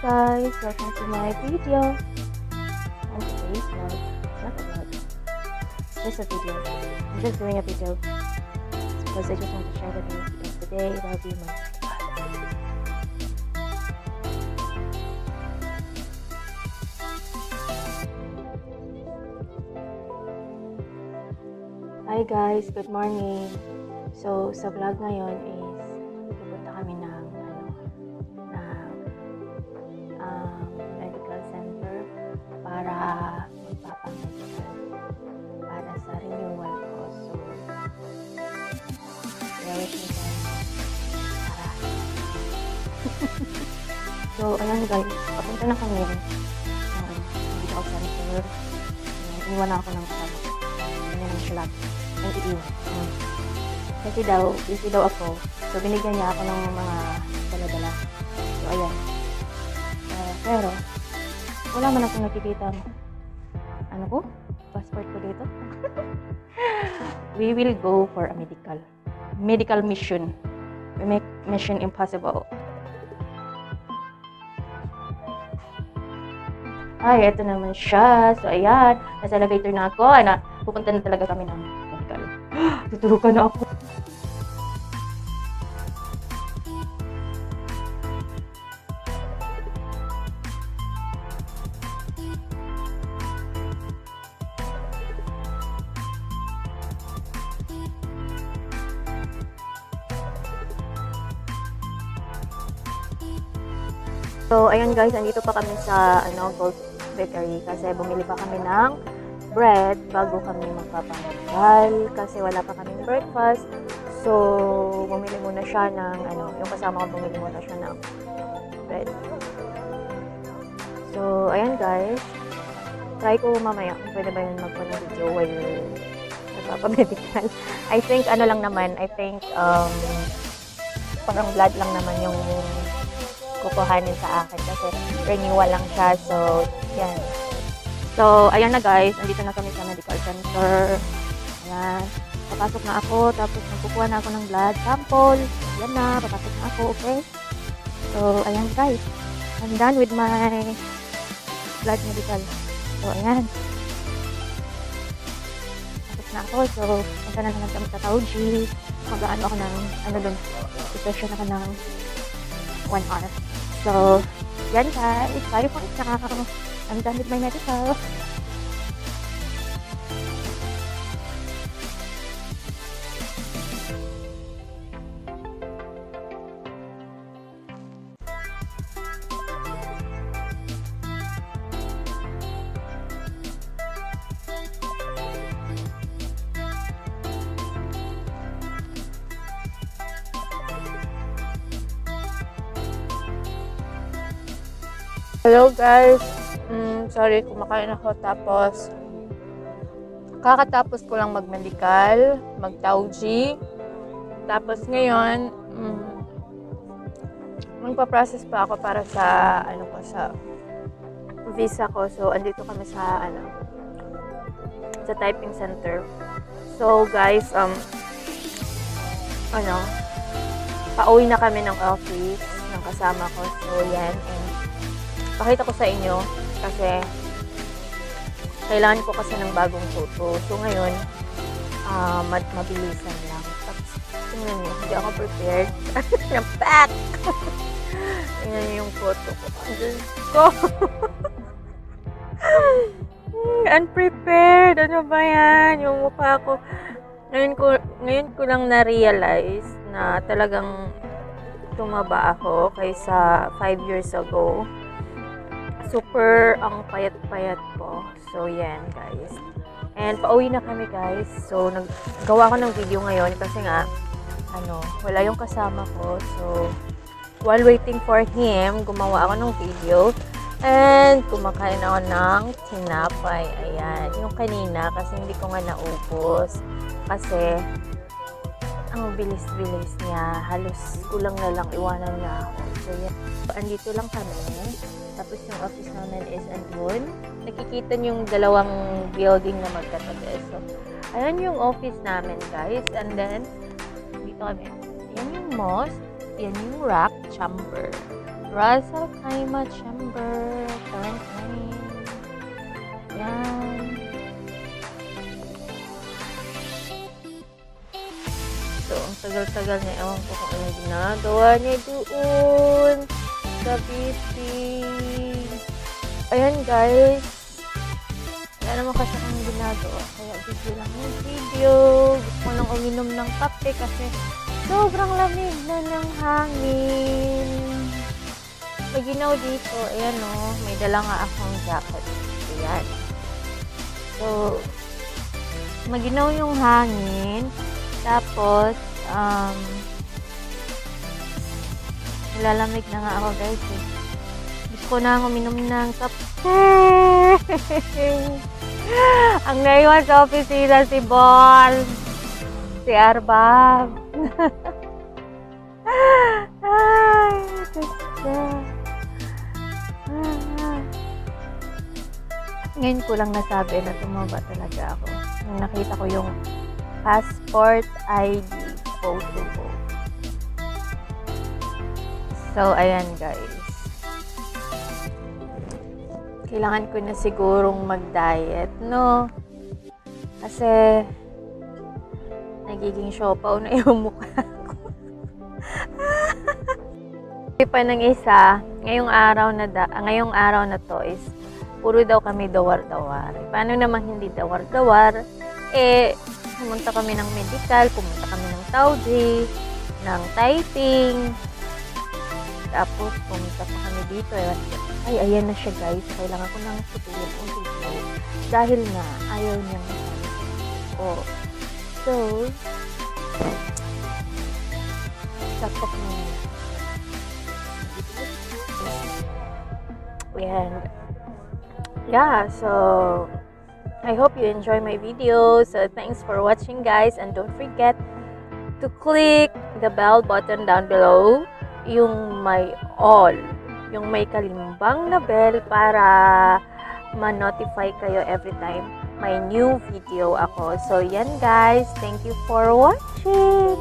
guys, welcome to my video. And today's vlog, it's not a vlog, it's just a video. I'm just doing a video because I just want to share with you because today will be my Hi guys, good morning. So sa vlog ngayon is pupunta kami ng medical center para magpapamedical para sa renewal ko. So bear with me guys. Tara. So ayan guys, papunta na kami ng medical center. Iniwan na ako ng kasama. Ganyan ang siya ang iiwan. Kasi daw, busy daw ako. So, binigyan niya ako ng mga dala-dala. So, ayan. Pero, wala man akong nakikita. Ano ko? Passport ko dito. We will go for a medical mission. We make mission impossible. Ay, eto naman siya. So, ayan. Nasa elevator na ako. Pupunta na talaga kami ng medical. Tuturukan na ako. So, ayan guys, andito pa kami sa Gold Bakery kasi bumili pa kami ng bread bago kami magpapamedical kasi wala pa kaming breakfast. So, bumili muna siya ng yung kasama ko bumili muna siya ng bread. So, ayan guys. Try ko mamaya kung pwede ba yun magpa ng video while nagpapamedical. I think lang naman, parang blood lang naman yung kukuhanin sa akin kasi renewal lang siya. So, yan. So, ayan na guys. Andito na kami sa medical center. Ayan. Papasok na ako. Tapos, magkukuha na ako ng blood sample. Ayan na. Papasok na ako. Okay? So, ayan guys. I'm done with my blood medical. So, ayan. Papasok na ako. So, punta na naman kami sa Tauji. Mag-ano ako ng, doon. Session ako ng 1 hour. So, yan guys. Bye for now. I'm done with my medical. Hello guys, sorry kumakain ako tapos kakatapos ko lang mag-medical, mag-Tauji. Tapos ngayon, magpa-process pa ako para sa sa visa ko. So andito kami sa sa typing center. So guys, pauwi na kami ng office ng kasama ko. So yan, pakita ko sa inyo kasi kailangan ko kasi ng bagong photo. So ngayon, mabilisan lang. Tapos, tingnan nyo, hindi ako prepared. Napak! Tingnan nyo yung photo ko. Diyos ko! Unprepared! Ano ba yan? Yung mukha ko. Ngayon ko lang na-realize na talagang tumaba ako kaysa 5 years ago. Super ang payat-payat ko. So, yan guys. And pauwi na kami guys. So, naggawa ko ng video ngayon kasi nga, wala yung kasama ko. So, while waiting for him, gumawa ako ng video. And, kumakain ako ng tinapay. Ayan. Yung kanina, kasi hindi ko nga naubos. Kasi, ang bilis-bilis niya. Halos kulang na lang iwanan niya ako. So, yan. Andito lang kami. Tapos yung office namin is andun. Nakikita niyo yung dalawang building na magkatabi. So, ayan yung office namin guys. And then, dito kami. Yan yung mosque. Yan yung rock chamber. Russell Kaima Chamber, current name. Yan. So, ang tagal-tagal niya. Ewan ko kung ano ginagawa niya doon sa BP. Ayan guys. Wala naman kasi akong ginagawa. Kaya video lang yung video. Gusto ko nang uminom ng kape kasi sobrang lamig na ng hangin. Maginaw dito. Ayan o. May dala nga akong jacket. Ayan. So, maginaw yung hangin. Tapos, lalamig na nga ako guys eh. Gusto ko na uminom ng kape. Ang naiwan sa opisina si Bol. Si Arbab. Ay, gusto. Ngayon ko lang nasabi na tumaba talaga ako. Nung nakita ko yung passport ID photo ko. So, ayan guys. Kailangan ko na sigurong mag-diet, no? Kasi, nagiging siopaw na yung mukha ko. Pa ng isa, ngayong araw na to is, puro daw kami dawar-dawar. Paano naman hindi dawar-dawar? Eh, pumunta kami ng medical, pumunta kami ng Saudi, ng typing, tapos pumunta pa kami dito. Ay, ayan na siya guys. Kailangan ko nang putulin ang video. Dahil nga, ayaw niyang oh. So, sakop na. And, yeah, so, I hope you enjoy my video. So, thanks for watching guys. And don't forget to click the bell button down below. Yung may all. Yung may kalimbang na bell para ma-notify kayo every time may new video ako. So, yan guys. Thank you for watching.